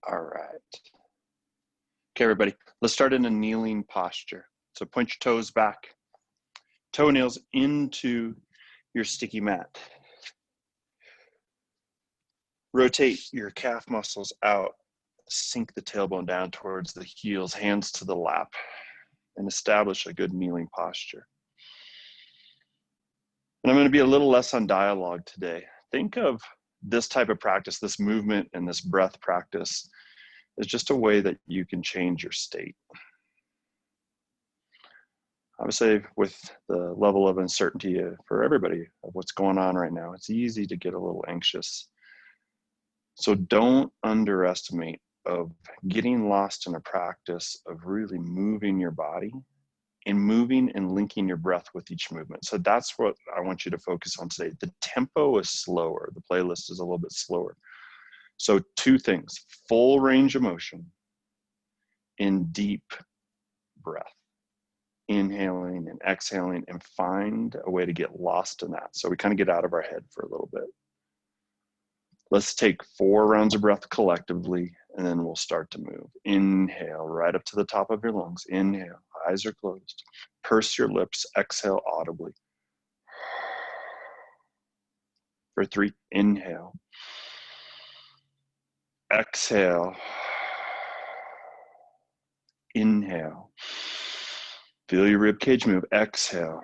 All right. Okay, everybody, let's start in a kneeling posture. So point your toes back, toenails into your sticky mat. Rotate your calf muscles out, sink the tailbone down towards the heels, hands to the lap, and establish a good kneeling posture. And I'm going to be a little less on dialogue today. Think of this type of practice, this movement and this breath practice, as just a way that you can change your state. Obviously, with the level of uncertainty for everybody of what's going on right now, it's easy to get a little anxious. So don't underestimate of getting lost in a practice of really moving your body and moving and linking your breath with each movement. So that's what I want you to focus on today. The tempo is slower. The playlist is a little bit slower. So two things: full range of motion and deep breath. Inhaling and exhaling, and find a way to get lost in that. So we kind of get out of our head for a little bit. Let's take 4 rounds of breath collectively, and then we'll start to move. Inhale right up to the top of your lungs. Inhale, eyes are closed. Purse your lips, exhale audibly. For 3, inhale. Exhale. Inhale. Feel your rib cage move. Exhale.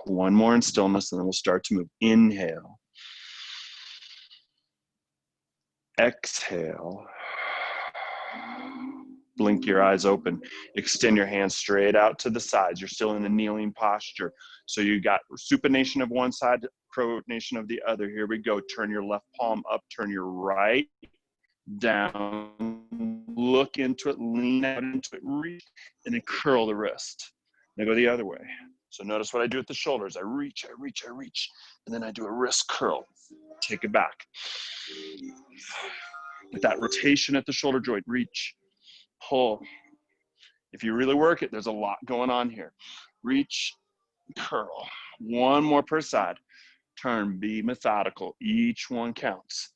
1 more in stillness, and then we'll start to move. Inhale. Exhale. Blink your eyes open. Extend your hands straight out to the sides. You're still in a kneeling posture. So you got supination of one side, pronation of the other. Here we go. Turn your left palm up. Turn your right down. Look into it. Lean out into it. Reach. And then curl the wrist. Now go the other way. So notice what I do with the shoulders. I reach, I reach, I reach. And then I do a wrist curl. Take it back. With that rotation at the shoulder joint, reach, pull. If you really work it, there's a lot going on here. Reach, curl. 1 more per side. Turn, be methodical. Each one counts.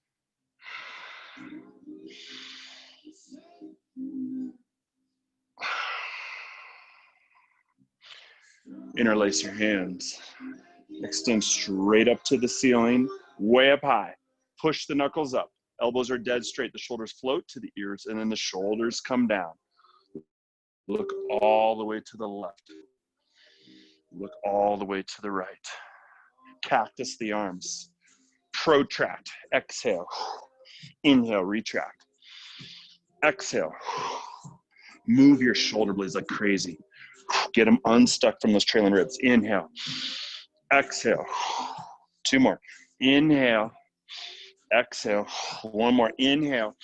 Interlace your hands. Extend straight up to the ceiling, way up high. Push the knuckles up. Elbows are dead straight. The shoulders float to the ears, and then the shoulders come down. Look all the way to the left. Look all the way to the right. Cactus the arms. Protract. Exhale. Inhale, retract. Exhale. Move your shoulder blades like crazy. Get them unstuck from those trailing ribs. Inhale. Exhale. 2 more. Inhale. Exhale. 1 more. Inhale.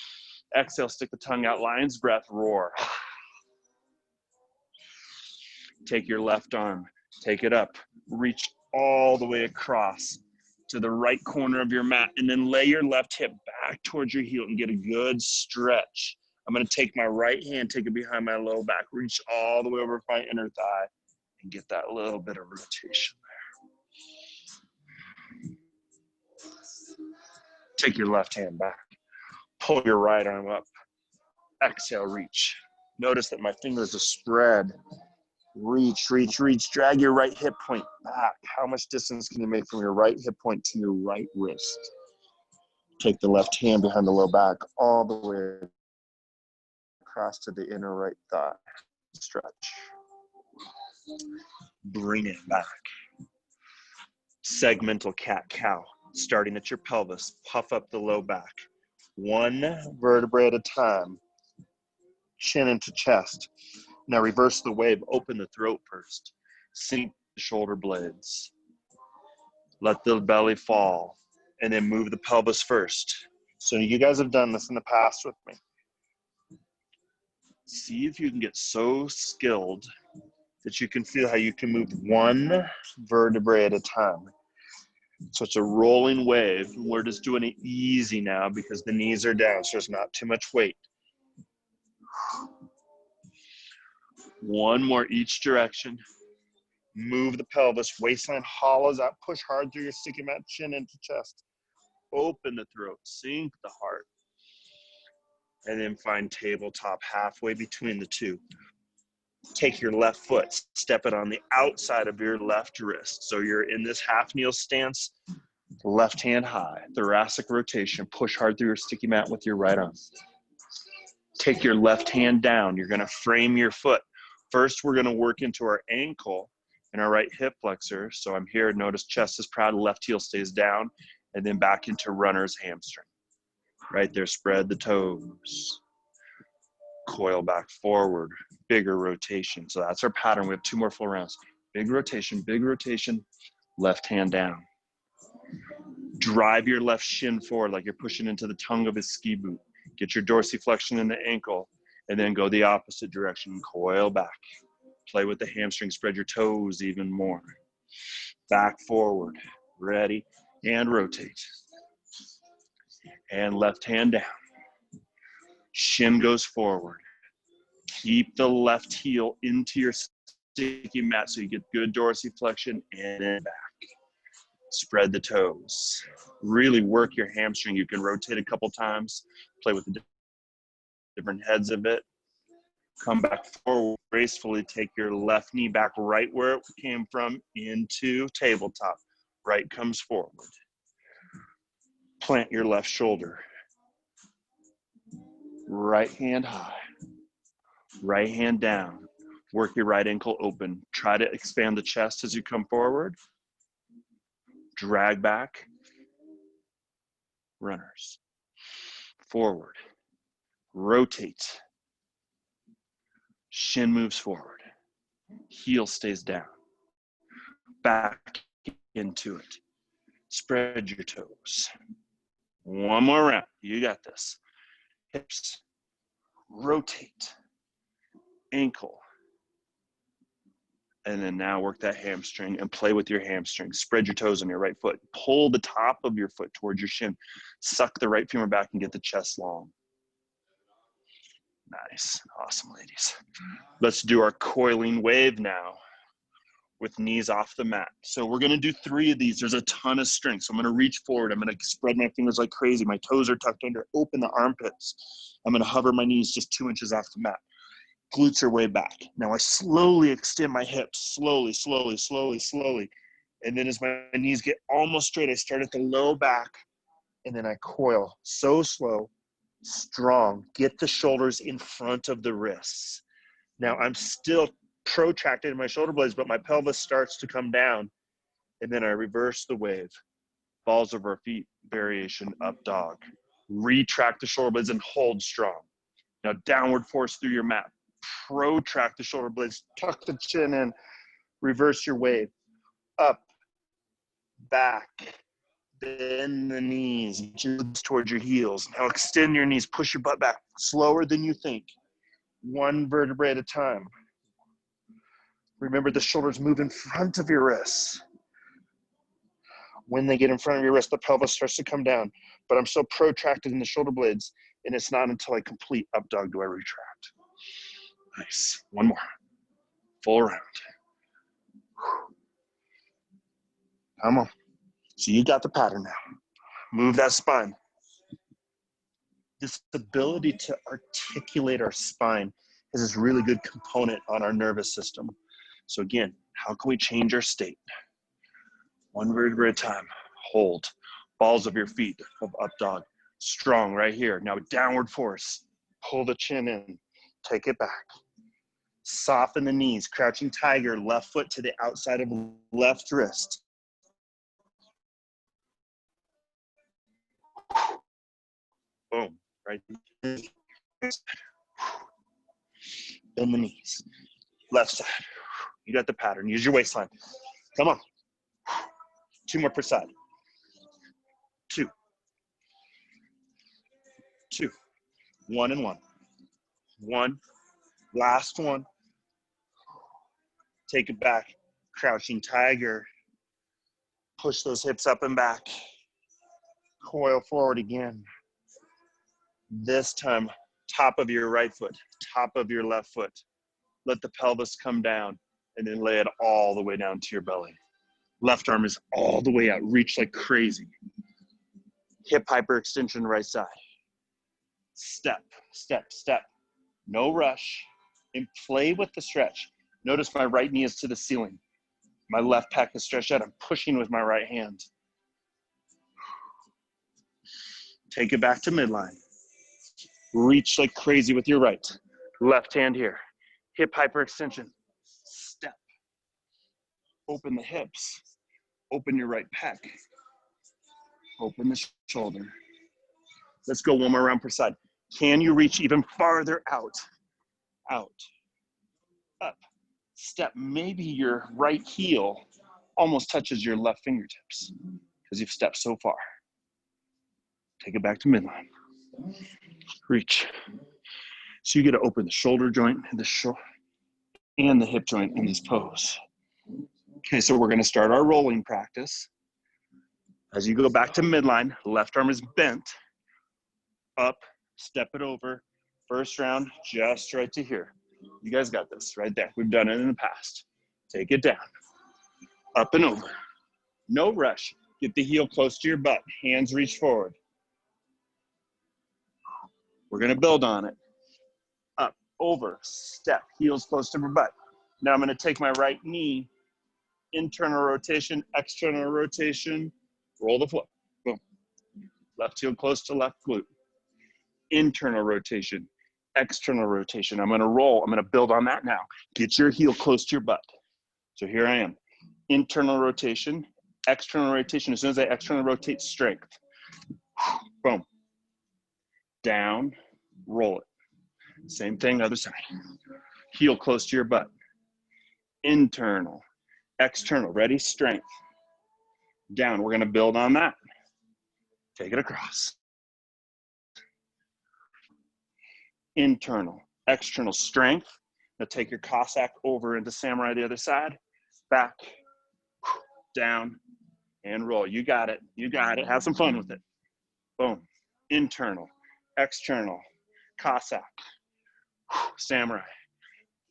Exhale. Stick the tongue out. Lion's breath. Roar. Take your left arm. Take it up. Reach all the way across to the right corner of your mat, and then lay your left hip back towards your heel and get a good stretch. I'm going to take my right hand, take it behind my low back, reach all the way over my inner thigh, and get that little bit of rotation there. Take your left hand back. Pull your right arm up. Exhale, reach. Notice that my fingers are spread. Reach, reach, reach. Drag your right hip point back. How much distance can you make from your right hip point to your right wrist? Take the left hand behind the low back all the way across to the inner right thigh. Stretch. Bring it back. Segmental cat-cow. Starting at your pelvis. Puff up the low back. 1 vertebrae at a time. Chin into chest. Now reverse the wave. Open the throat first. Sink the shoulder blades. Let the belly fall. And then move the pelvis first. So you guys have done this in the past with me. See if you can get so skilled that you can feel how you can move 1 vertebrae at a time. So it's a rolling wave. We're just doing it easy now because the knees are down, so there's not too much weight. 1 more each direction. Move the pelvis, waistline hollows out, push hard through your sticky mat, chin into chest. Open the throat, sink the heart. and then find tabletop halfway between the two. Take your left foot, step it on the outside of your left wrist. So you're in this half kneel stance, left hand high, thoracic rotation, push hard through your sticky mat with your right arm. Take your left hand down. You're gonna frame your foot. First, we're gonna work into our ankle and our right hip flexor. So I'm here, notice chest is proud, left heel stays down, and then back into runner's hamstring. Right there, spread the toes. Coil back forward, bigger rotation. So that's our pattern. We have 2 more full rounds. Big rotation, left hand down. Drive your left shin forward like you're pushing into the tongue of a ski boot. Get your dorsiflexion in the ankle, and then go the opposite direction. Coil back. Play with the hamstring. Spread your toes even more. Back forward. Ready. And rotate. And left hand down. Shin goes forward. Keep the left heel into your sticky mat so you get good dorsiflexion and then back. Spread the toes. Really work your hamstring. You can rotate a couple times. Play with the different heads of it. Come back forward gracefully. Take your left knee back right where it came from into tabletop. Right comes forward. Plant your left shoulder. Right hand high. Right hand down. Work your right ankle open. Try to expand the chest as you come forward. Drag back. Runners. Forward. Rotate. Shin moves forward. Heel stays down. Back into it. Spread your toes. One more round. You got this. Hips. Rotate. Ankle. And then now work that hamstring and play with your hamstring. Spread your toes on your right foot. Pull the top of your foot towards your shin. Suck the right femur back and get the chest long. Nice. Awesome, ladies. Let's do our coiling wave now with knees off the mat. So we're going to do 3 of these. There's a ton of strength. So I'm going to reach forward. I'm going to spread my fingers like crazy. My toes are tucked under. Open the armpits. I'm going to hover my knees just 2 inches off the mat. Glutes are way back. Now I slowly extend my hips. Slowly. And then as my knees get almost straight, I start at the low back. And then I coil. So slow. Strong. Get the shoulders in front of the wrists. Now I'm still protracted in my shoulder blades, but my pelvis starts to come down. And then I reverse the wave. Balls over feet, variation, up dog. Retract the shoulder blades and hold strong. Now downward force through your mat. Protract the shoulder blades, tuck the chin in, reverse your wave. Up, back, bend the knees, towards your heels. Now extend your knees, push your butt back, slower than you think. 1 vertebrae at a time. Remember the shoulders move in front of your wrists. When they get in front of your wrist, the pelvis starts to come down. But I'm so protracted in the shoulder blades, and it's not until I complete up dog do I retract. Nice. 1 more. Full round. Come on. So you got the pattern now. Move that spine. This ability to articulate our spine is this really good component on our nervous system. So again, how can we change our state? 1 vertebrae at a time. Hold. Balls of your feet of up dog. Strong right here. Now downward force. Pull the chin in. Take it back. Soften the knees. Crouching tiger. Left foot to the outside of left wrist. Boom. Right. Bend the knees. Left side. You got the pattern. Use your waistline. Come on. 2 more per side. 2. 2. 1 and 1. 1. Last one. Take it back. Crouching tiger. Push those hips up and back. Coil forward again. This time, top of your right foot, top of your left foot. Let the pelvis come down and then lay it all the way down to your belly. Left arm is all the way out. Reach like crazy. Hip hyperextension right side. step, step, step. No rush, and play with the stretch. Notice my right knee is to the ceiling. My left pec is stretched out. I'm pushing with my right hand. Take it back to midline. Reach like crazy with your right. Left hand here. Hip hyperextension. Step. Open the hips. Open your right pec. Open the shoulder. Let's go one more round per side. Can you reach even farther out? Out. Up. Step. Maybe your right heel almost touches your left fingertips because you've stepped so far. Take it back to midline. Reach. So you get to open the shoulder joint and the hip joint in this pose. Okay, so we're going to start our rolling practice. As you go back to midline, left arm is bent. Up, step it over. First round, just right to here. You guys got this right there. We've done it in the past. Take it down. Up and over. No rush. Get the heel close to your butt. Hands reach forward. We're going to build on it. Up, over, step, heels close to my butt. Now I'm going to take my right knee, internal rotation, external rotation, roll the foot. Boom. Left heel close to left glute. Internal rotation, external rotation. I'm going to roll. I'm going to build on that now. Get your heel close to your butt. So here I am. Internal rotation, external rotation. As soon as I external rotate, strength. Boom. Down, roll it. Same thing, other side. Heel close to your butt. Internal, external. Ready? Strength. Down. We're going to build on that. Take it across. Internal, external. Strength. Now take your Cossack over into Samurai the other side. Back, down, and roll. You got it. You got it. Have some fun with it. Boom. Internal, external, Cossack, Samurai,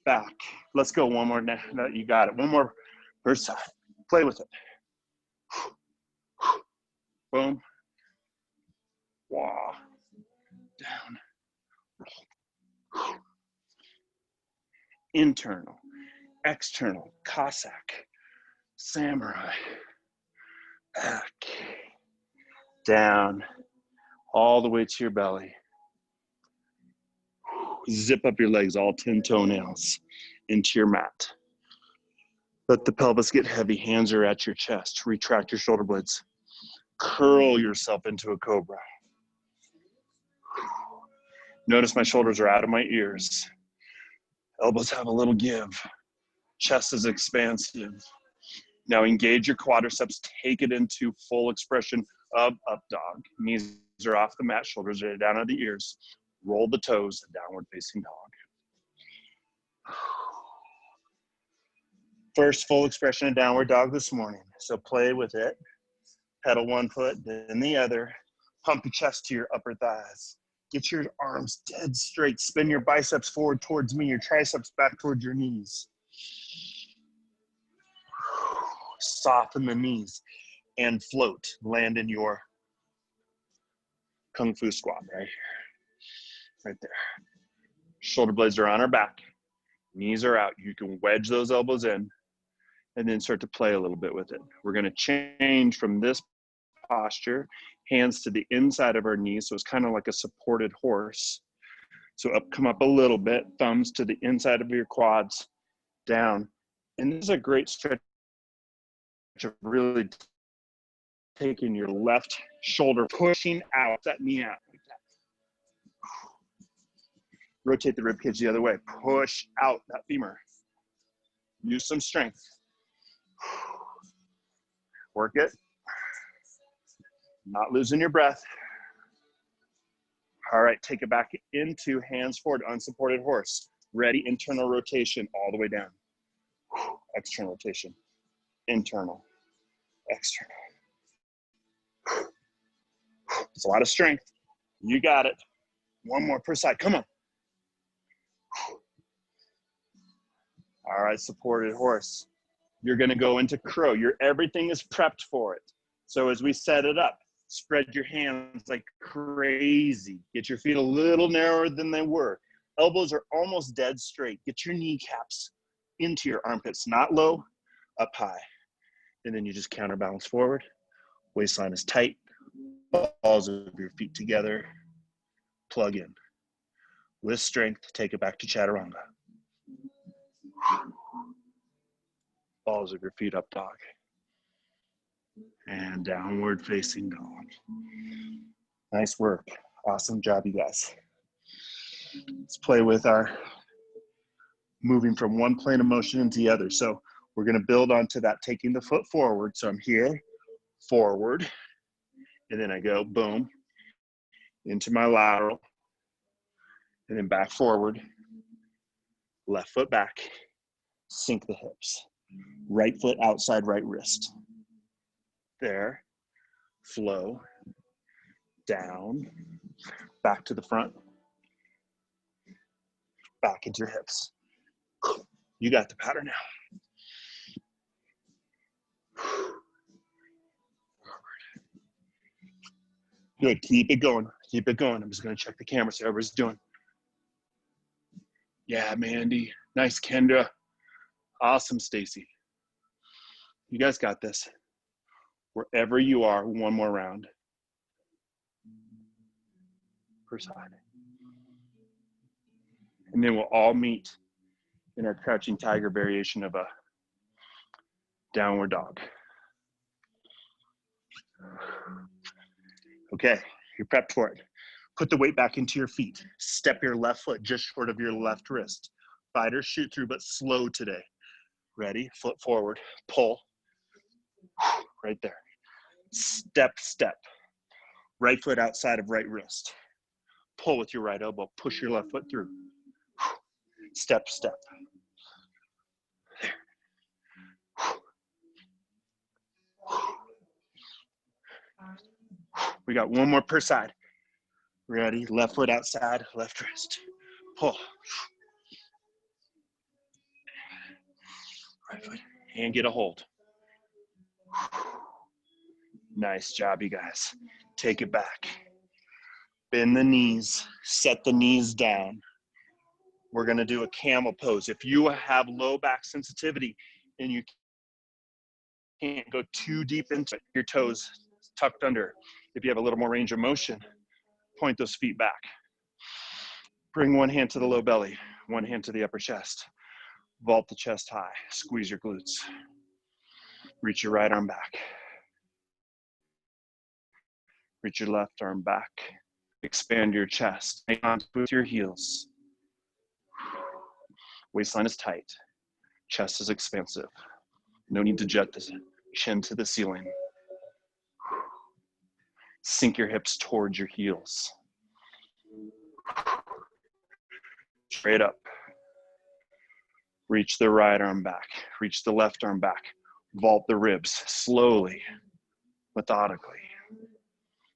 back. Let's go one more. No, you got it. One more per side. Play with it. Boom. Wah. Down. Internal, external, Cossack, Samurai, back, down, all the way to your belly. Zip up your legs, all 10 toenails into your mat. Let the pelvis get heavy. Hands are at your chest. Retract your shoulder blades. Curl yourself into a cobra. Notice my shoulders are out of my ears. Elbows have a little give. Chest is expansive. Now engage your quadriceps. Take it into full expression of up dog. Knees are off the mat. Shoulders are down at the ears. Roll the toes, downward facing dog. First full expression of downward dog this morning. So play with it. Pedal one foot, then the other. Pump your chest to your upper thighs. Get your arms dead straight. Spin your biceps forward towards me, your triceps back towards your knees. Soften the knees and float. Land in your Kung Fu squat right here. Right there. Shoulder blades are on our back. Knees are out. You can wedge those elbows in and then start to play a little bit with it. We're going to change from this posture, hands to the inside of our knees. So it's kind of like a supported horse. So come up a little bit, thumbs to the inside of your quads, down. And this is a great stretch of really taking your left shoulder, pushing out, that knee out like that. Rotate the ribcage the other way. Push out that femur. Use some strength. Work it. Not losing your breath. All right, take it back into hands forward, unsupported horse. Ready, internal rotation all the way down. External rotation. Internal. External. It's a lot of strength. You got it. One more per side. Come on. All right, supported horse. You're going to go into crow. Everything is prepped for it. So as we set it up, Spread your hands like crazy. Get your feet a little narrower than they were. Elbows are almost dead straight. Get your kneecaps into your armpits, not low, up high. And then you just counterbalance forward. Waistline is tight. Balls of your feet together. Plug in. With strength, take it back to chaturanga. Balls of your feet up dog. And downward facing dog. Nice work. Awesome job, you guys. Let's play with our moving from one plane of motion into the other. So we're going to build onto that, taking the foot forward. So I'm here, forward, and then I go boom into my lateral, and then back forward, left foot back, sink the hips, right foot outside right wrist. There, flow, down, back to the front, back into your hips. You got the pattern now. Good, keep it going, keep it going. I'm just gonna check the camera, see how everybody's doing. Yeah, Mandy, nice, Kendra. Awesome, Stacy. You guys got this. Wherever you are, one more round per side. And then we'll all meet in our crouching tiger variation of a downward dog. Okay, you're prepped for it. Put the weight back into your feet. Step your left foot just short of your left wrist. Fight or shoot through, but slow today. Ready? Foot forward, pull. Right there. Step, step. Right foot outside of right wrist. Pull with your right elbow. Push your left foot through. Step, step. There. We got one more per side. Ready? Left foot outside, left wrist. Pull. Right foot. And get a hold. Nice job, you guys. Take it back. Bend the knees. Set the knees down. We're going to do a camel pose. If you have low back sensitivity and you can't go too deep into it, your toes tucked under. If you have a little more range of motion, point those feet back. Bring one hand to the low belly, one hand to the upper chest. Vault the chest high. Squeeze your glutes. Reach your right arm back. Reach your left arm back. Expand your chest. Hang on with your heels. Waistline is tight. Chest is expansive. No need to jet the chin to the ceiling. Sink your hips towards your heels. Straight up. Reach the right arm back. Reach the left arm back. Vault the ribs slowly, methodically.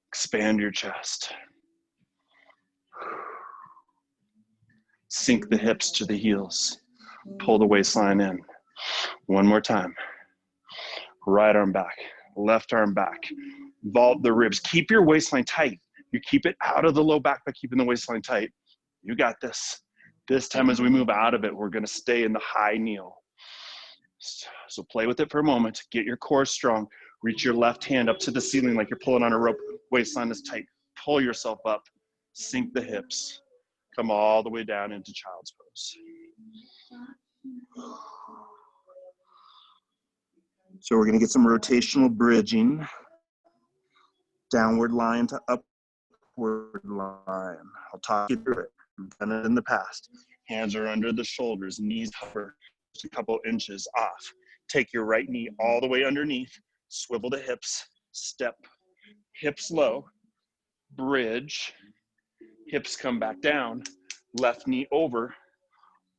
Expand your chest. Sink the hips to the heels. Pull the waistline in. One more time. Right arm back, left arm back. Vault the ribs. Keep your waistline tight. You keep it out of the low back by keeping the waistline tight. You got this. This time as we move out of it, we're gonna stay in the high kneel. So play with it for a moment. Get your core strong. Reach your left hand up to the ceiling like you're pulling on a rope. Waistline is tight. Pull yourself up. Sink the hips. Come all the way down into child's pose. So we're gonna get some rotational bridging. Downward line to upward line. I'll talk you through it. I've done it in the past. Hands are under the shoulders, knees hover just a couple inches off. Take your right knee all the way underneath, swivel the hips, step, hips low, bridge, hips come back down, left knee over,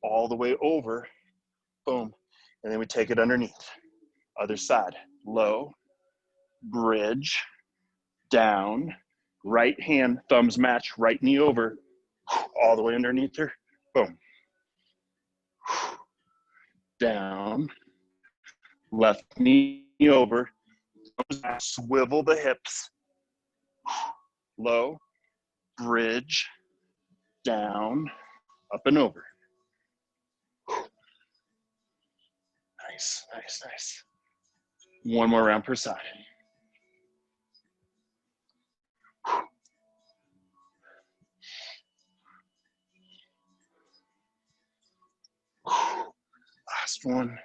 all the way over, boom. And then we take it underneath. Other side, low, bridge, down, right hand, thumbs match, right knee over, all the way underneath her, boom. Down, left knee over, thumbs match, swivel the hips, low, bridge, down, up and over. Nice, nice, nice. One more round per side. Last one.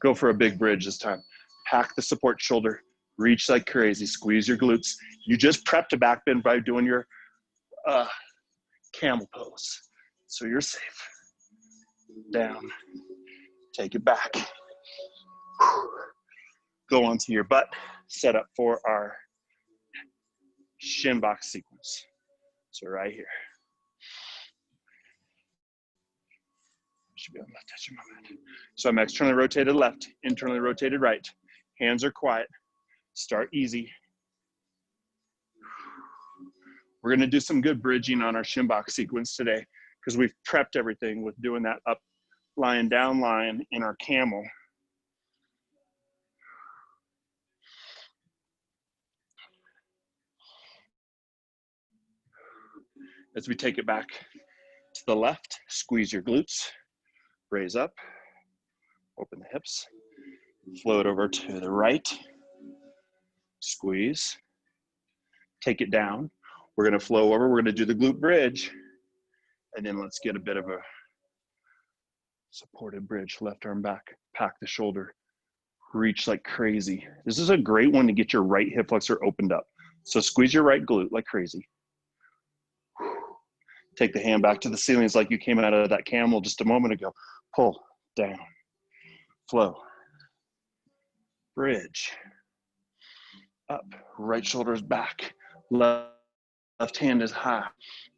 Go for a big bridge this time. Pack the support shoulder, reach like crazy, squeeze your glutes. You just prepped a back bend by doing your camel pose. So you're safe. Down, take it back. Go onto your butt, set up for our shin box sequence. So right here. Should be able to touch my mind. So I'm externally rotated left, internally rotated right. Hands are quiet. Start easy. We're gonna do some good bridging on our shin box sequence today because we've prepped everything with doing that up line, down line in our camel. As we take it back to the left, squeeze your glutes, raise up, open the hips, float over to the right, squeeze, take it down. We're gonna flow over, we're gonna do the glute bridge, and then let's get a bit of a supported bridge, left arm back, pack the shoulder, reach like crazy. This is a great one to get your right hip flexor opened up. So squeeze your right glute like crazy. Take the hand back to the ceiling. It's like you came out of that camel just a moment ago. Pull, down, flow, bridge, up, right shoulder is back, left hand is high.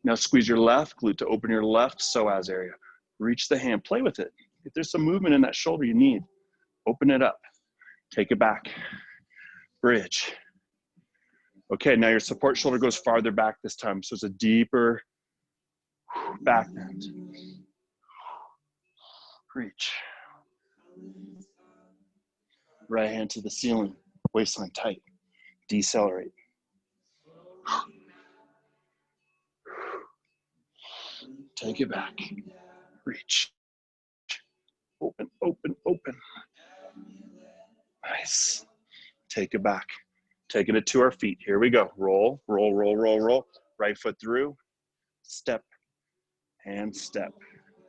Now squeeze your left glute to open your left psoas area. Reach the hand, play with it. If there's some movement in that shoulder you need, open it up, take it back, bridge. Okay, now your support shoulder goes farther back this time, so it's a deeper back bend. Reach. Right hand to the ceiling, waistline tight. Decelerate. Take it back. Reach. Open, open, open. Nice. Take it back. Taking it to our feet. Here we go. Roll, roll, roll, roll, roll. Right foot through. Step and step.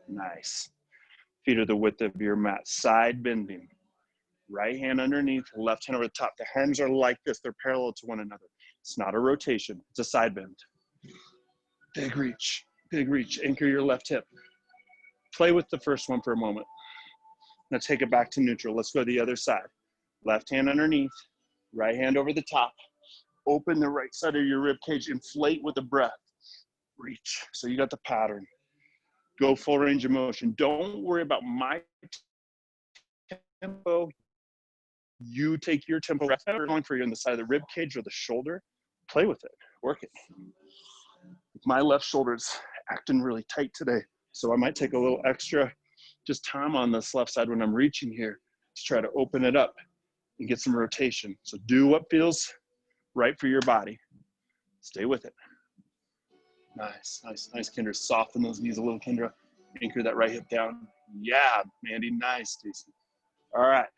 Nice. Feet are the width of your mat. Side bending. Right hand underneath, left hand over the top. The arms are like this. They're parallel to one another. It's not a rotation. It's a side bend. Big reach. Big reach. Anchor your left hip. Play with the first one for a moment. Now take it back to neutral. Let's go to the other side. Left hand underneath. Right hand over the top. Open the right side of your rib cage. Inflate with the breath. Reach. So you got the pattern. Go full range of motion. Don't worry about my tempo. You take your tempo. If you're going for you on the side of the rib cage or the shoulder, play with it. Work it. My left shoulder's acting really tight today, so I might take a little extra just time on this left side when I'm reaching here to try to open it up and get some rotation. So do what feels right for your body. Stay with it. Nice, nice, nice, Kendra. Soften those knees a little, Kendra. Anchor that right hip down. Yeah, Mandy, nice, Stacy. All right.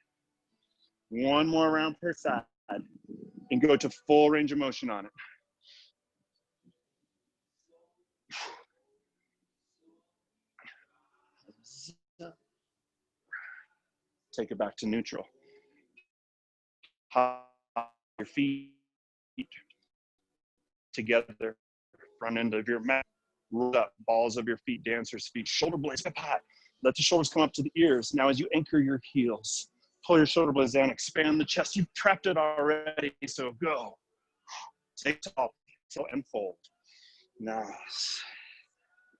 One more round per side and go to full range of motion on it. Take it back to neutral. Hop your feet together, front end of your mat, roll up, balls of your feet, dancer's feet, shoulder blades up high. Let the shoulders come up to the ears. Now as you anchor your heels, pull your shoulder blades down, expand the chest. You've prepped it already, so go. Take tall, and fold. Nice.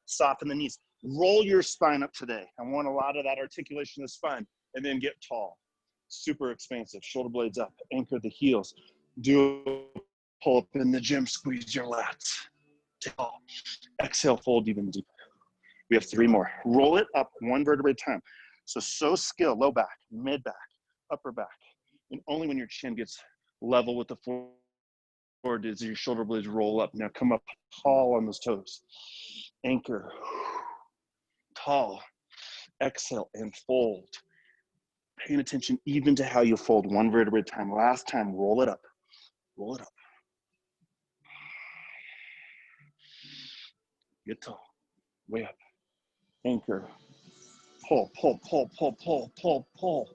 Soften the knees. Roll your spine up today. I want a lot of that articulation of the spine, and then get tall. Super expansive. Shoulder blades up. Anchor the heels. Do a pull up in the gym. Squeeze your lats. Take tall. Exhale, fold even deeper. We have 3 more. Roll it up one vertebrae at a time. So skill, low back, mid back, upper back. And only when your chin gets level with the floor forward as your shoulder blades roll up. Now come up tall on those toes. Anchor. Tall. Exhale and fold. Paying attention even to how you fold one vertebrae at a time. Last time, roll it up. Roll it up. Get tall. Way up. Anchor. Pull, pull, pull, pull, pull, pull, pull.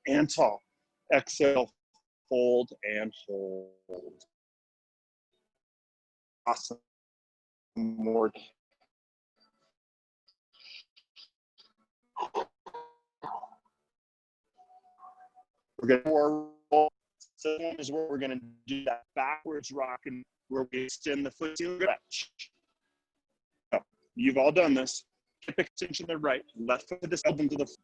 And tall. Exhale, fold, and hold. Awesome. More. We're going to roll. So this is where we're going to do that backwards rocking where we extend the foot to the stretch. So, you've all done this. Hip extension to the right, left foot to the elbow to the.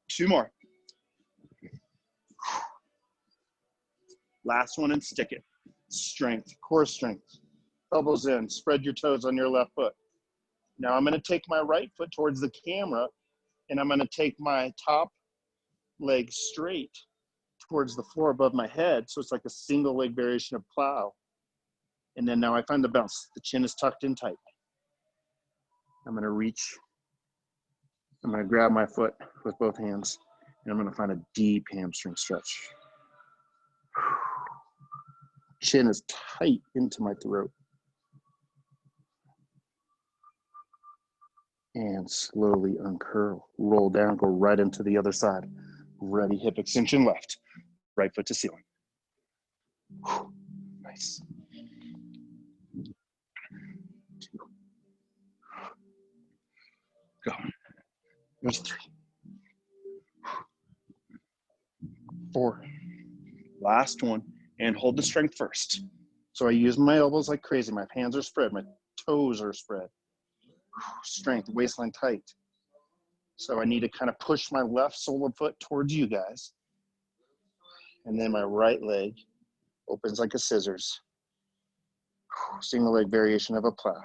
Two more. Last one and stick it. Strength, core strength. Elbows in, spread your toes on your left foot. Now I'm gonna take my right foot towards the camera and I'm gonna take my top leg straight towards the floor above my head. So it's like a single leg variation of plow. And then now I find the bounce. The chin is tucked in tight. I'm gonna reach. I'm gonna grab my foot with both hands and I'm gonna find a deep hamstring stretch. Chin is tight into my throat. And slowly uncurl, roll down, go right into the other side. Ready, hip extension left, right foot to ceiling. Nice. Two. Go. There's three. Four. Last one, and hold the strength first. So I use my elbows like crazy. My hands are spread, my toes are spread. Strength, waistline tight. So I need to kind of push my left sole of foot towards you guys. And then my right leg opens like a scissors. Single leg variation of a plow.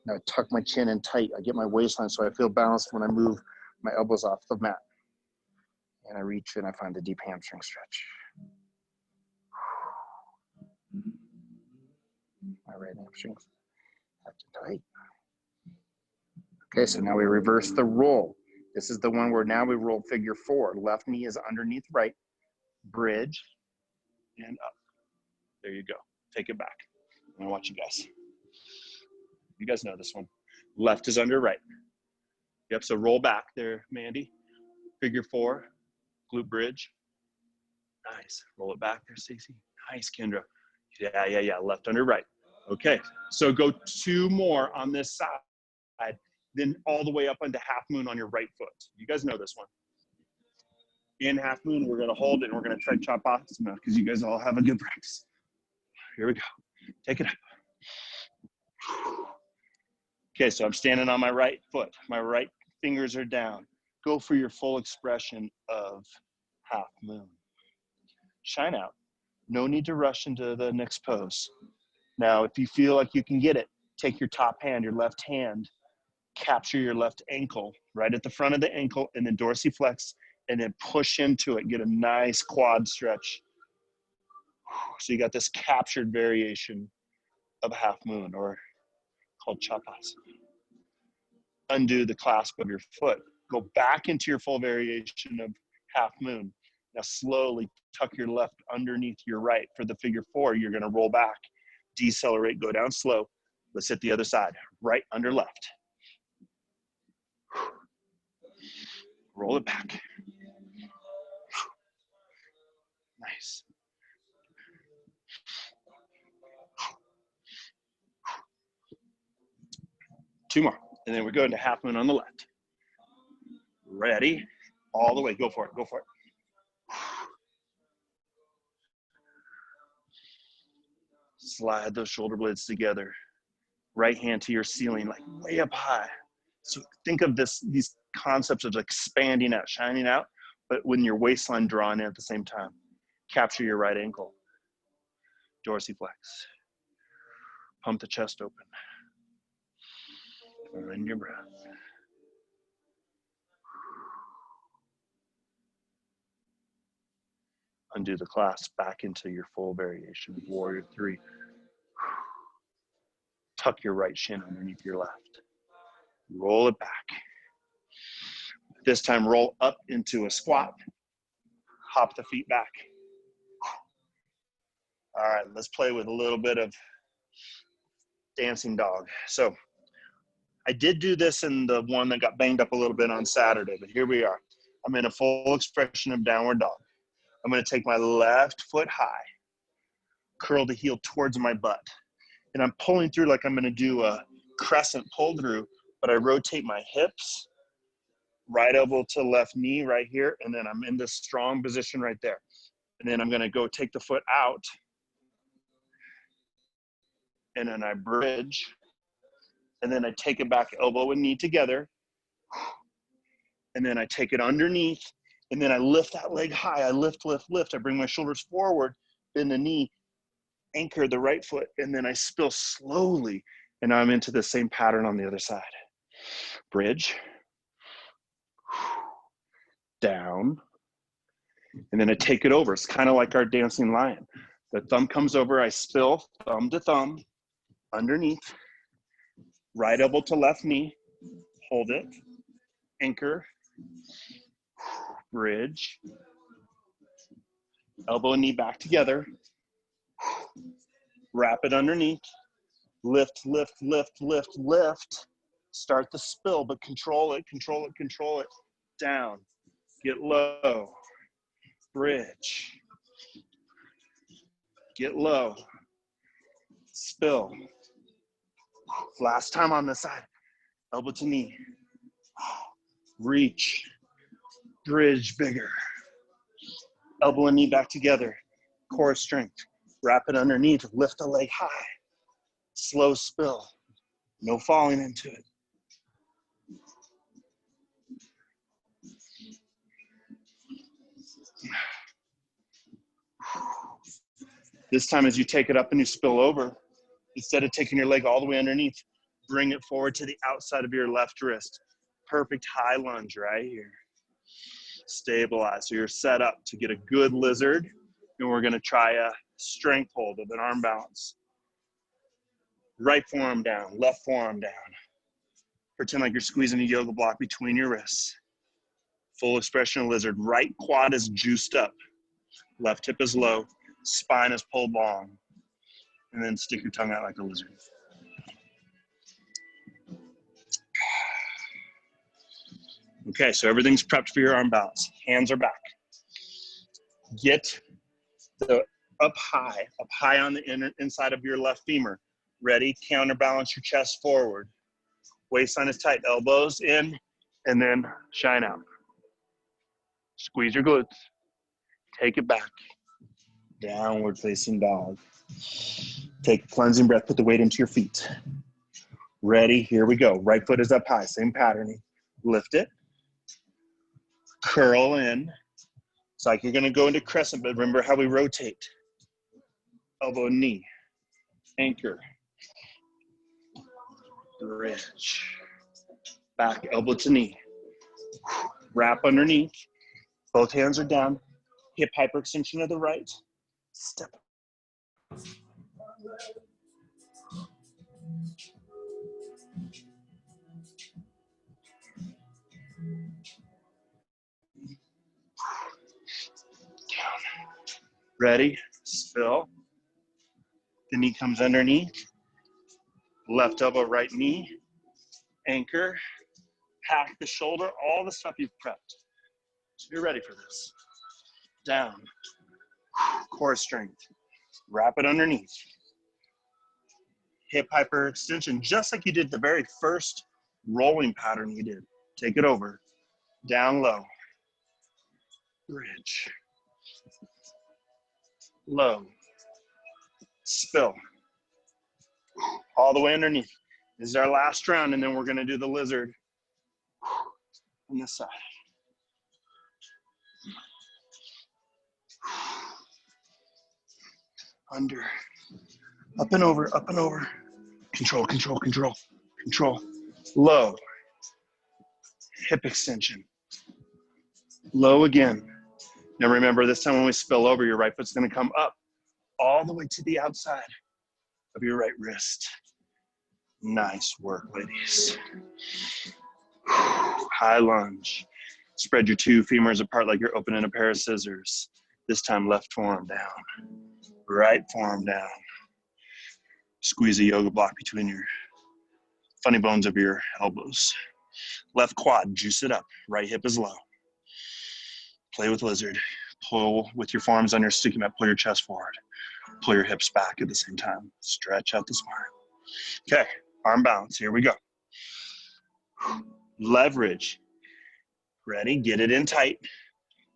Now I tuck my chin in tight. I get my waistline so I feel balanced when I move my elbows off the mat. And I reach and I find a deep hamstring stretch. My right hamstring tucked in tight. Okay, so now we reverse the roll. This is the one where now we roll figure four. Left knee is underneath right, bridge, and up. There you go. Take it back. I'm gonna watch you guys. You guys know this one. Left is under right. Yep, so roll back there, Mandy. Figure four, glute bridge. Nice. Roll it back there, Stacey. Nice, Kendra. Yeah. Left under right. Okay, so go two more on this side, then all the way up into half moon on your right foot. You guys know this one. In half moon, we're gonna hold it and we're gonna try chapasana because you guys all have a good practice. Here we go. Take it up. Okay, so I'm standing on my right foot. My right fingers are down. Go for your full expression of half moon. Shine out. No need to rush into the next pose. Now, if you feel like you can get it, take your top hand, your left hand, capture your left ankle right at the front of the ankle and then dorsiflex and then push into it. Get a nice quad stretch. So you got this captured variation of half moon or called chapasana. Undo the clasp of your foot. Go back into your full variation of half moon. Now slowly tuck your left underneath your right. For the figure four, you're gonna roll back, decelerate, go down slow. Let's hit the other side. Right under left. Roll it back. Nice. Two more. And then we're going to half moon on the left. Ready? All the way. Go for it. Go for it. Slide those shoulder blades together. Right hand to your ceiling, like way up high. So think of these concepts of expanding out, shining out, but when your waistline drawn in at the same time. Capture your right ankle. Dorsiflex. Pump the chest open. And your breath. Undo the clasp back into your full variation. Warrior three. Tuck your right shin underneath your left. Roll it back. This time roll up into a squat. Hop the feet back. All right, let's play with a little bit of dancing dog. So I did do this in the one that got banged up a little bit on Saturday, but here we are. I'm in a full expression of downward dog. I'm gonna take my left foot high, curl the heel towards my butt. And I'm pulling through like I'm gonna do a crescent pull through, but I rotate my hips, right elbow to left knee right here, and then I'm in this strong position right there. And then I'm gonna go take the foot out, and then I bridge, and then I take it back, elbow and knee together, and then I take it underneath, and then I lift that leg high. I lift, lift, lift. I bring my shoulders forward, bend the knee, anchor the right foot, and then I spill slowly, and I'm into the same pattern on the other side. Bridge, down, and then I take it over. It's kind of like our dancing lion. The thumb comes over, I spill, thumb to thumb, underneath, right elbow to left knee, hold it, anchor, bridge, elbow and knee back together, wrap it underneath, lift, lift, lift, lift, lift, start the spill, but control it, control it, control it, down, get low, bridge, get low, spill. Last time on this side, elbow to knee, reach, bridge bigger, elbow and knee back together, core strength, wrap it underneath, lift the leg high, slow spill, no falling into it. This time as you take it up and you spill over, instead of taking your leg all the way underneath, bring it forward to the outside of your left wrist. Perfect high lunge right here. Stabilize, so you're set up to get a good lizard, and we're gonna try a strength hold of an arm balance. Right forearm down, left forearm down. Pretend like you're squeezing a yoga block between your wrists. Full expression of lizard. Right quad is juiced up. Left hip is low. Spine is pulled long. And then stick your tongue out like a lizard. Okay, so everything's prepped for your arm balance. Hands are back. Get the up high on the inside of your left femur. Ready, counterbalance your chest forward. Waistline is tight, elbows in, and then shine out. Squeeze your glutes. Take it back. Downward facing dog. Take a cleansing breath, put the weight into your feet. Ready, here we go. Right foot is up high, same patterning. Lift it. Curl in. It's like you're gonna go into crescent, but remember how we rotate. Elbow and knee. Anchor. Bridge. Back, elbow to knee. Wrap underneath. Both hands are down. Hip hyperextension of the right. Step. Down. Ready? Spill. The knee comes underneath. Left elbow, right knee. Anchor. Pack the shoulder. All the stuff you've prepped. So you're ready for this. Down. Core strength. Wrap it underneath. Hip hyperextension, just like you did the very first rolling pattern you did. Take it over. Down low. Bridge. Low. Spill. All the way underneath. This is our last round, and then we're gonna do the lizard on this side. Under. Up and over, up and over. Control, control, control, control. Low. Hip extension. Low again. Now remember, this time when we spill over, your right foot's gonna come up all the way to the outside of your right wrist. Nice work, ladies. High lunge. Spread your two femurs apart like you're opening a pair of scissors. This time, left forearm down, right forearm down. Squeeze a yoga block between your funny bones of your elbows. Left quad, juice it up. Right hip is low. Play with lizard. Pull with your forearms on your sticky mat. Pull your chest forward. Pull your hips back at the same time. Stretch out the spine. Okay, arm balance. Here we go. Leverage. Ready? Get it in tight.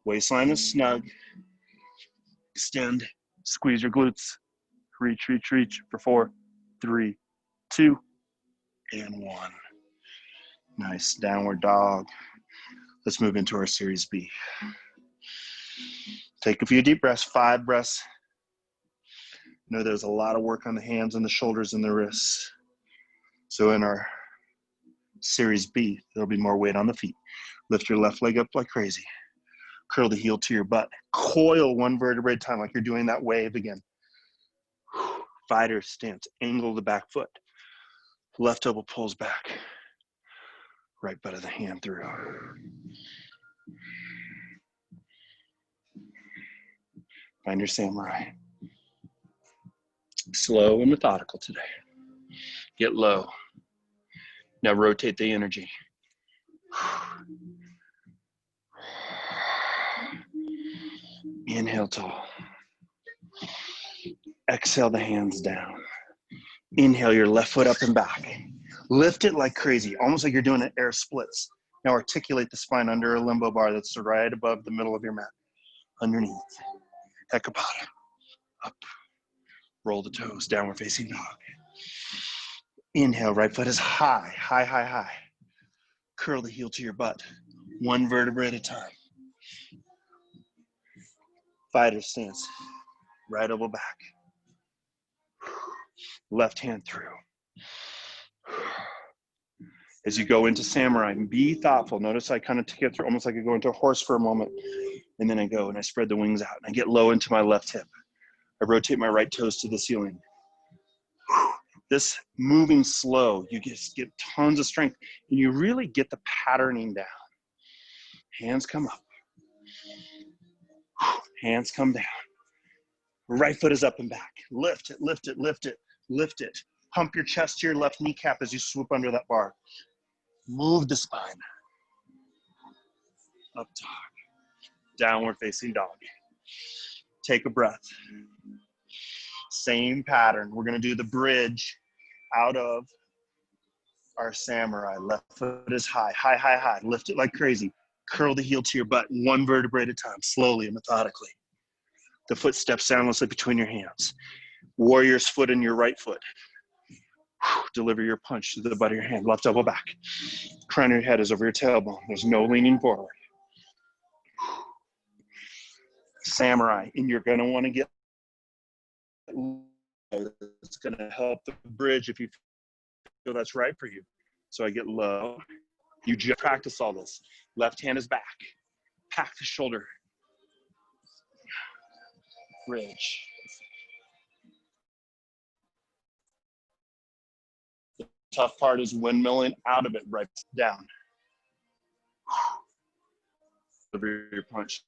Waistline is snug. Extend. Squeeze your glutes. Reach, reach, reach for 4, 3, 2, and 1. Nice. Downward dog. Let's move into our Series B. Take a few deep breaths, 5 breaths. Know there's a lot of work on the hands and the shoulders and the wrists. So in our Series B, there'll be more weight on the feet. Lift your left leg up like crazy. Curl the heel to your butt. Coil one vertebrae at a time like you're doing that wave again. Fighter stance. Angle the back foot. Left elbow pulls back. Right butt of the hand through. Find your samurai. Slow and methodical today. Get low. Now rotate the energy. Inhale tall. Exhale the hands down. Inhale your left foot up and back. Lift it like crazy, almost like you're doing an air splits. Now articulate the spine under a limbo bar that's right above the middle of your mat. Underneath. Hekapata. Up. Roll the toes, downward facing dog. Inhale, right foot is high, high, high, high. Curl the heel to your butt, one vertebrae at a time. Fighter stance, right elbow back. Left hand through. As you go into samurai, be thoughtful. Notice I kind of take it through almost like I go into a horse for a moment. And then I go and I spread the wings out and I get low into my left hip. I rotate my right toes to the ceiling. This moving slow, you just get tons of strength and you really get the patterning down. Hands come up. Hands come down. Right foot is up and back. Lift it, lift it, lift it, lift it. Hump your chest to your left kneecap as you swoop under that bar. Move the spine. Up dog. Downward facing dog. Take a breath. Same pattern. We're going to do the bridge out of our samurai. Left foot is high, high, high, high. Lift it like crazy. Curl the heel to your butt, one vertebrae at a time, slowly and methodically. The foot steps soundlessly between your hands. Warrior's foot in your right foot. Deliver your punch to the butt of your hand, left elbow back. Crown of your head is over your tailbone. There's no leaning forward. Samurai, and you're going to want to get it's going to help the bridge if you feel that's right for you. So I get low. You just practice all this. Left hand is back. Pack the shoulder. Bridge. The tough part is windmilling out of it, right down. Deliver your punch.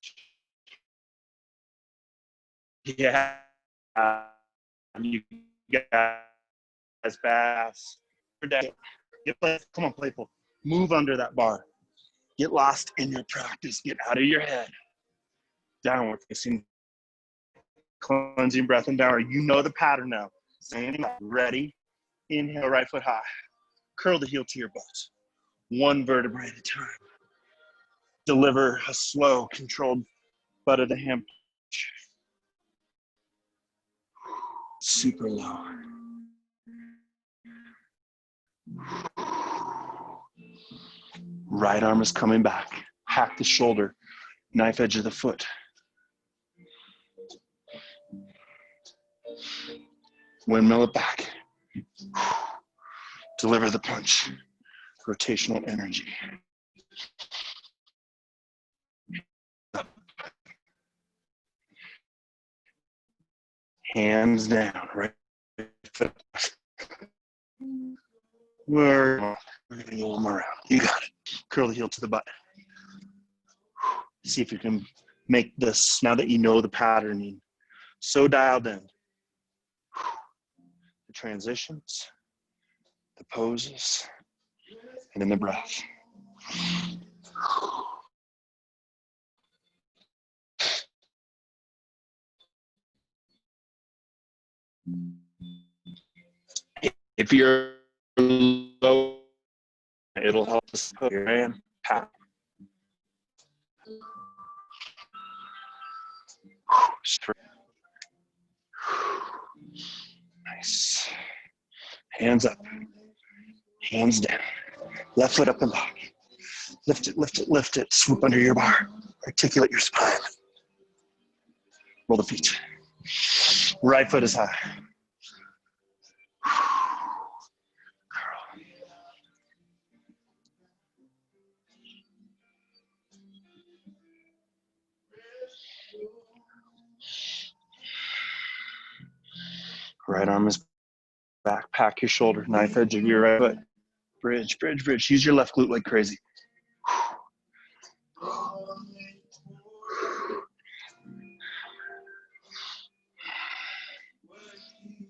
Yeah. You guys fast. Get playful. Come on, playful. Move under that bar. Get lost in your practice. Get out of your head. Downward facing. Cleansing breath and downward. You know the pattern now. Standing up. Ready. Inhale, right foot high. Curl the heel to your butt. One vertebrae at a time. Deliver a slow, controlled butt of the hand. Super low. Right arm is coming back. Hack the shoulder. Knife edge of the foot. Windmill it back. Deliver the punch. Rotational energy. Up. Hands down, right foot. We're gonna go them around. You got it. Curl the heel to the butt. See if you can make this, now that you know the patterning, so dialed in. The transitions, the poses, and then the breath. If you're low, it'll help us put your hand pat. Nice. Hands up, hands down. Left foot up and back. Lift it, lift it, lift it. Swoop under your bar. Articulate your spine. Roll the feet. Right foot is high. Right arm is back. Pack your shoulder. Knife edge of your right foot. Bridge, bridge, bridge. Use your left glute like crazy.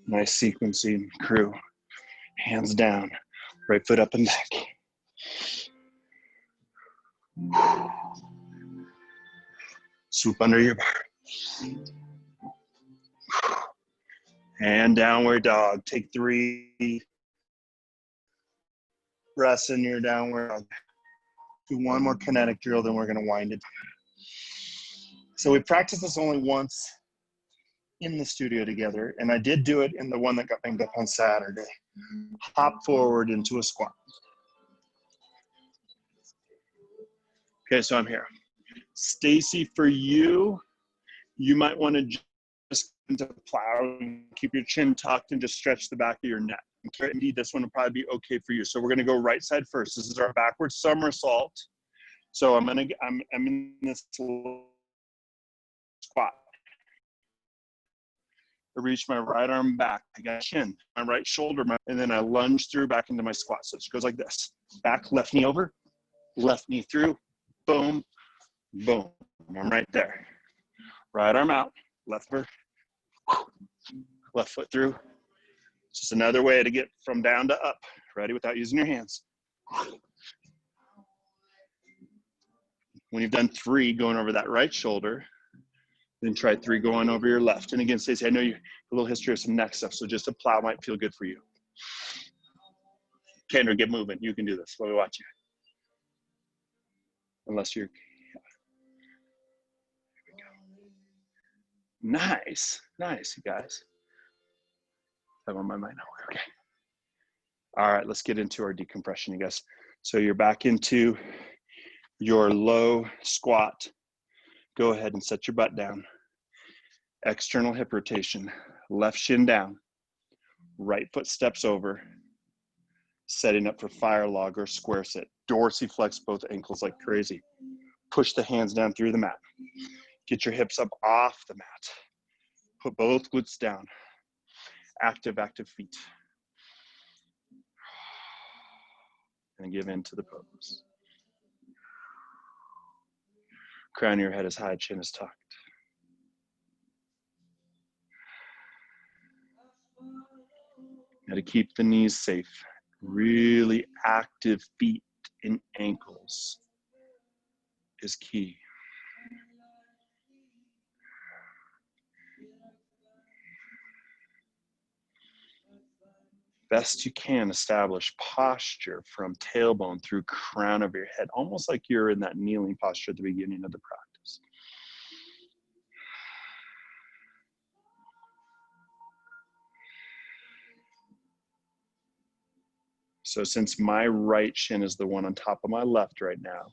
Nice sequencing, crew. Hands down. Right foot up and back. Swoop under your bar. And downward dog. Take 3 breaths in your downward dog. Do one more kinetic drill, then we're going to wind it down. So we practiced this only once in the studio together, and I did do it in the one that got banged up on Saturday. Hop forward into a squat. Okay, so I'm here. Stacy, for you, you might want to just into plow and keep your chin tucked and just stretch the back of your neck. Indeed, this one will probably be okay for you. So we're going to go right side first. This is our backward somersault. So I'm in this squat. I reach my right arm back. I got chin, my right shoulder, and then I lunge through back into my squat. So it goes like this. Back, left knee over, left knee through, boom, boom. I'm right there. Right arm out, left foot through. It's just another way to get from down to up. Ready? Without using your hands. When you've done 3 going over that right shoulder, then try 3 going over your left. And again, Stacey, I know you have a little history of some neck stuff, so just a plow might feel good for you. Kendra, get moving. You can do this. Let me watch you. Unless you're, yeah. There we go. Nice, nice, you guys. I'm on my mind now. Okay. All right, let's get into our decompression, you guys. So you're back into your low squat. Go ahead and set your butt down. External hip rotation, left shin down, right foot steps over, setting up for fire log or square sit. Dorsiflex both ankles like crazy. Push the hands down through the mat. Get your hips up off the mat. Put both glutes down. Active, active feet. And give into the pose. Crown of your head is high, chin is tucked. Now to keep the knees safe, really active feet and ankles is key. Best you can establish posture from tailbone through crown of your head, almost like you're in that kneeling posture at the beginning of the practice. So since my right shin is the one on top of my left right now,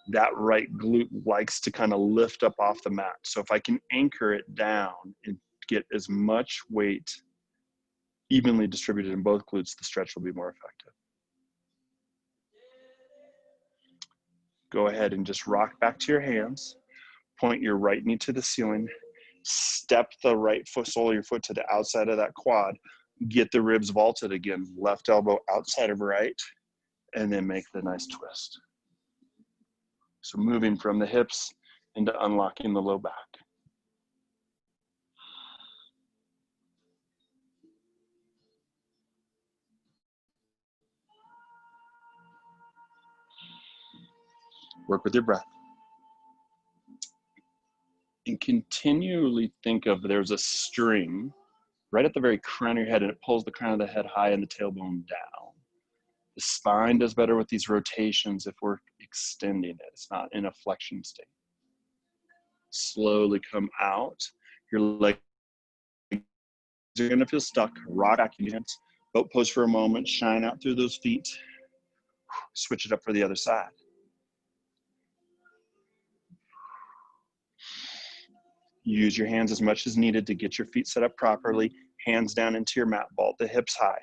that right glute likes to kind of lift up off the mat. So if I can anchor it down and get as much weight evenly distributed in both glutes, the stretch will be more effective. Go ahead and just rock back to your hands. Point your right knee to the ceiling Step the right foot, sole of your foot to the outside of that quad. Get the ribs vaulted again. Left elbow outside of right, and then make the nice twist. So moving from the hips into unlocking the low back. Work with your breath. And continually think of there's a string right at the very crown of your head, and it pulls the crown of the head high and the tailbone down. The spine does better with these rotations if we're extending it. It's not in a flexion state. Slowly come out. Your legs are gonna feel stuck. Rock back in your hands. Boat pose for a moment. Shine out through those feet. Switch it up for the other side. Use your hands as much as needed to get your feet set up properly. Hands down into your mat, vault the hips high.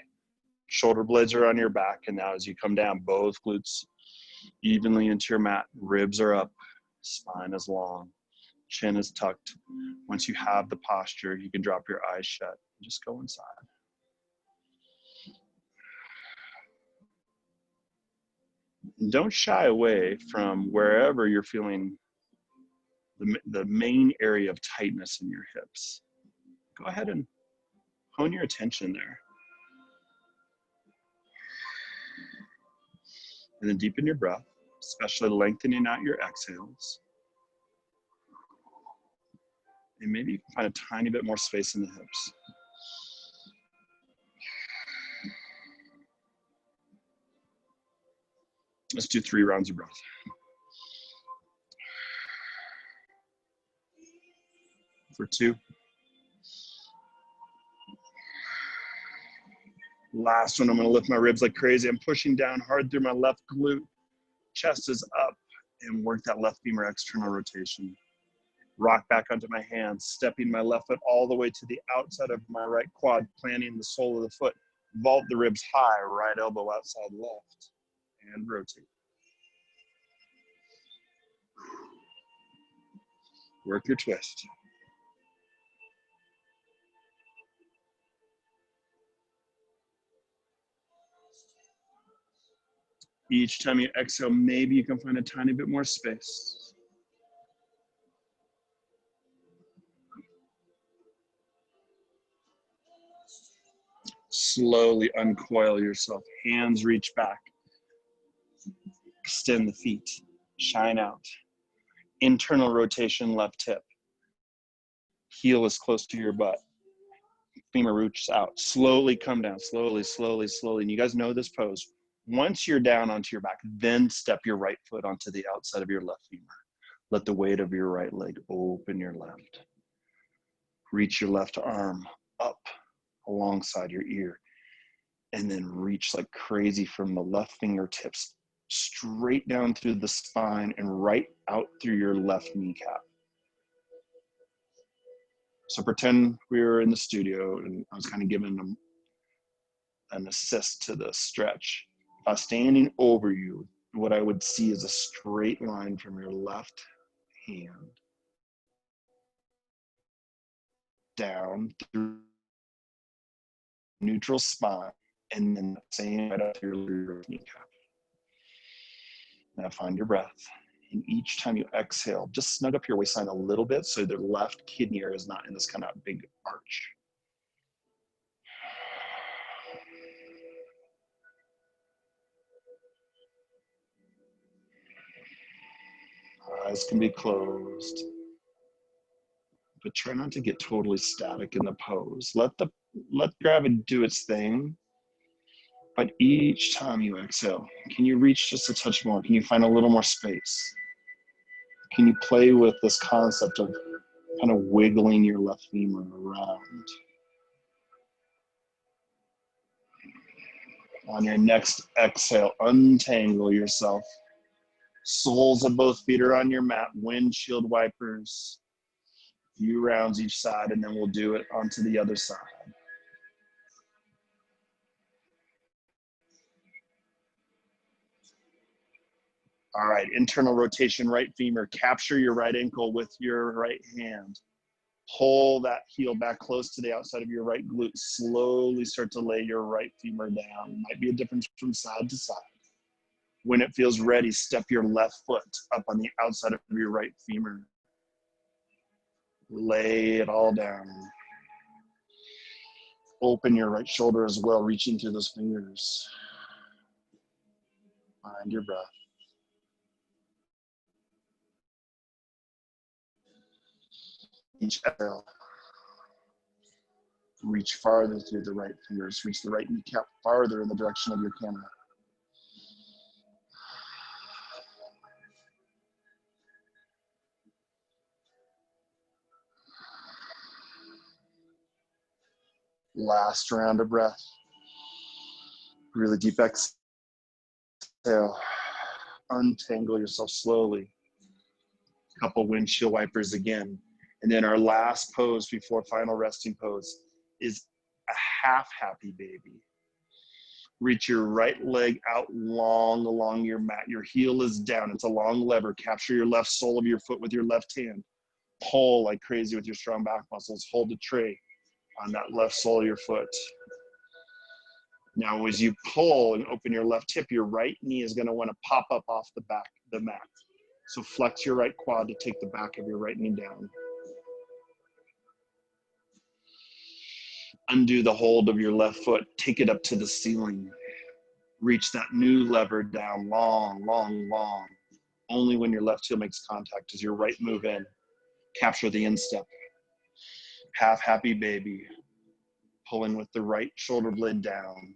Shoulder blades are on your back, and now as you come down, both glutes evenly into your mat. Ribs are up, spine is long, chin is tucked. Once you have the posture, you can drop your eyes shut and just go inside. Don't shy away from wherever you're feeling the main area of tightness in your hips. Go ahead and hone your attention there. And then deepen your breath, especially lengthening out your exhales. And maybe you can find a tiny bit more space in the hips. Let's do 3 rounds of breath. For 2. Last one, I'm gonna lift my ribs like crazy. I'm pushing down hard through my left glute. Chest is up, and work that left femur external rotation. Rock back onto my hands, stepping my left foot all the way to the outside of my right quad, planting the sole of the foot. Vault the ribs high, right elbow outside left, and rotate. Work your twist. Each time you exhale, maybe you can find a tiny bit more space. Slowly uncoil yourself. Hands reach back. Extend the feet. Shine out. Internal rotation, left hip. Heel is close to your butt. Femur roots out. Slowly come down. Slowly, slowly, slowly. And you guys know this pose. Once you're down onto your back, then step your right foot onto the outside of your left femur. Let the weight of your right leg open your left. Reach your left arm up alongside your ear, and then reach like crazy from the left fingertips straight down through the spine and right out through your left kneecap. So pretend we were in the studio and I was kind of giving them an assist to the stretch. If I was standing over you, what I would see is a straight line from your left hand down through neutral spine, and then same right up through your kneecap. Now find your breath. And each time you exhale, just snug up your waistline a little bit so the left kidney area is not in this kind of big arch. Eyes can be closed, but try not to get totally static in the pose. Let gravity do its thing. But each time you exhale, can you reach just a touch more? Can you find a little more space? Can you play with this concept of kind of wiggling your left femur around? On your next exhale, untangle yourself. Soles of both feet are on your mat, windshield wipers. A few rounds each side, and then we'll do it onto the other side. All right, internal rotation, right femur. Capture your right ankle with your right hand. Pull that heel back close to the outside of your right glute. Slowly start to lay your right femur down. Might be a difference from side to side. When it feels ready, step your left foot up on the outside of your right femur. Lay it all down. Open your right shoulder as well, reaching through those fingers. Find your breath. Each exhale, reach farther through the right fingers. Reach the right kneecap farther in the direction of your camera. Last round of breath. Really deep exhale. Untangle yourself slowly. Couple windshield wipers again. And then our last pose before final resting pose is a half happy baby. Reach your right leg out long along your mat. Your heel is down. It's a long lever. Capture your left sole of your foot with your left hand. Pull like crazy with your strong back muscles. Hold the tray on that left sole of your foot. Now, as you pull and open your left hip, your right knee is going to want to pop up off the mat. So flex your right quad to take the back of your right knee down. Undo the hold of your left foot. Take it up to the ceiling. Reach that new lever down long, long, long. Only when your left heel makes contact does your right move in. Capture the instep. Half happy baby. Pulling with the right shoulder blade down.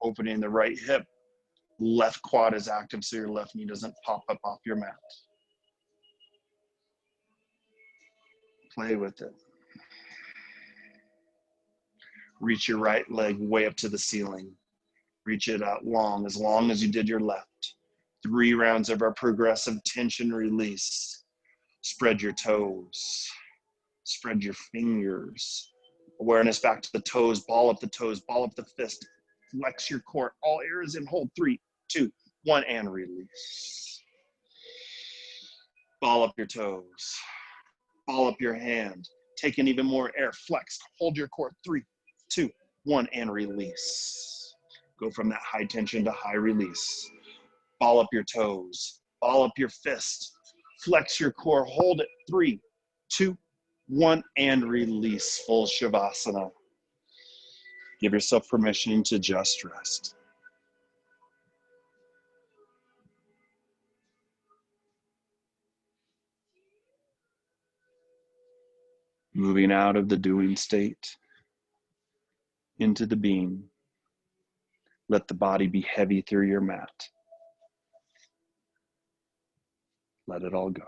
Opening the right hip. Left quad is active so your left knee doesn't pop up off your mat. Play with it. Reach your right leg way up to the ceiling. Reach it out long as you did your left. 3 rounds of our progressive tension release. Spread your toes. Spread your fingers. Awareness back to the toes. Ball up the toes. Ball up the fist. Flex your core. All air is in. Hold. 3, 2, 1, and release. Ball up your toes. Ball up your hand. Take in even more air. Flex. Hold your core. 3, 2, 1, and release. Go from that high tension to high release. Ball up your toes. Ball up your fist. Flex your core. Hold it. 3, 2, 1, and release. Full Shavasana. Give yourself permission to just rest. Moving out of the doing state into the being. Let the body be heavy through your mat. Let it all go.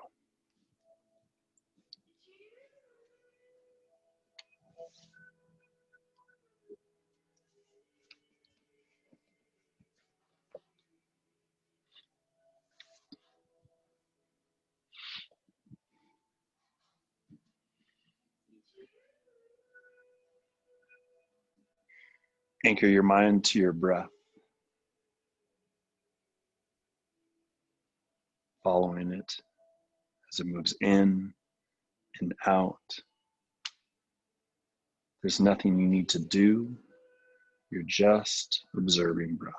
Anchor your mind to your breath, following it as it moves in and out. There's nothing you need to do. You're just observing breath.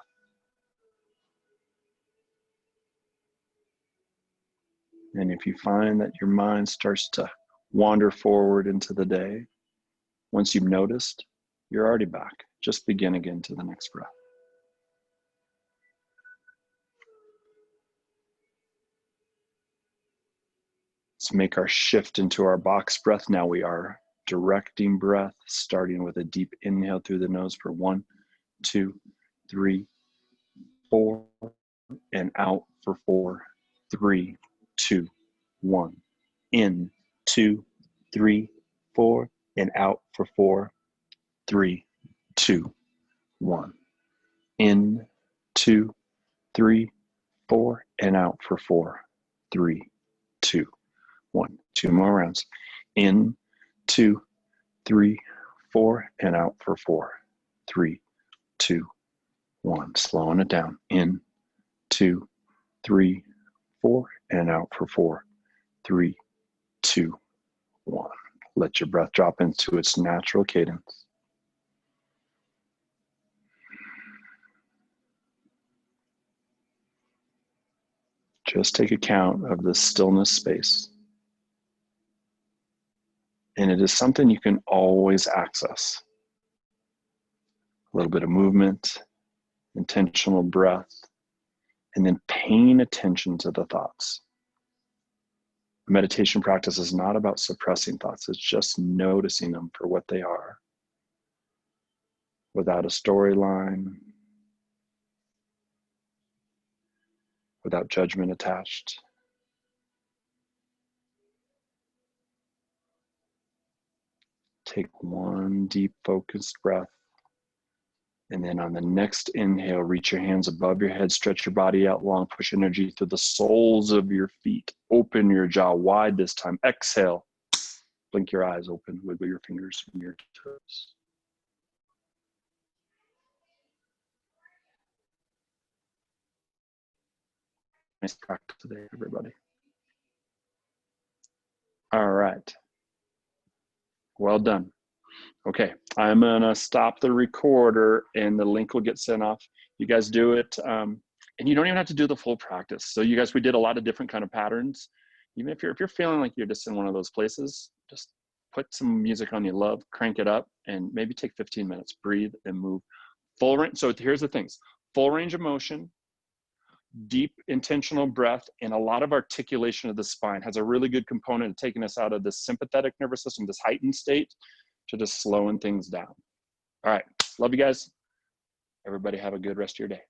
And if you find that your mind starts to wander forward into the day, once you've noticed, you're already back. Just begin again to the next breath. Let's make our shift into our box breath. Now we are directing breath, starting with a deep inhale through the nose for 1, 2, 3, 4, and out for 4, 3, 2, 1. In, 2, 3, 4, and out for 4, 3, 2, 1. In, 2, 3, 4, and out for 4, 3, 2, 1. 2 more rounds. In, 2, 3, 4, and out for 4, 3, 2, 1. Slowing it down. In, 2, 3, 4, and out for 4, 3, 2, 1. Let your breath drop into its natural cadence. Just take account of the stillness space. And it is something you can always access. A little bit of movement, intentional breath, and then paying attention to the thoughts. Meditation practice is not about suppressing thoughts. It's just noticing them for what they are, without a storyline, without judgment attached. Take one deep focused breath. And then on the next inhale, reach your hands above your head, stretch your body out long, push energy through the soles of your feet. Open your jaw wide this time. Exhale, blink your eyes open, wiggle your fingers and your toes. Nice practice today, everybody. All right. Well done. Okay, I'm gonna stop the recorder and the link will get sent off. You guys do it, and you don't even have to do the full practice. So you guys, we did a lot of different kind of patterns. Even if you're feeling like you're just in one of those places, just put some music on you love, crank it up, and maybe take 15 minutes, breathe and move. Full range. So here's the things: full range of motion, deep intentional breath, and a lot of articulation of the spine. Has a really good component of taking us out of this sympathetic nervous system, this heightened state, to just slowing things down. All right, love you guys. Everybody have a good rest of your day.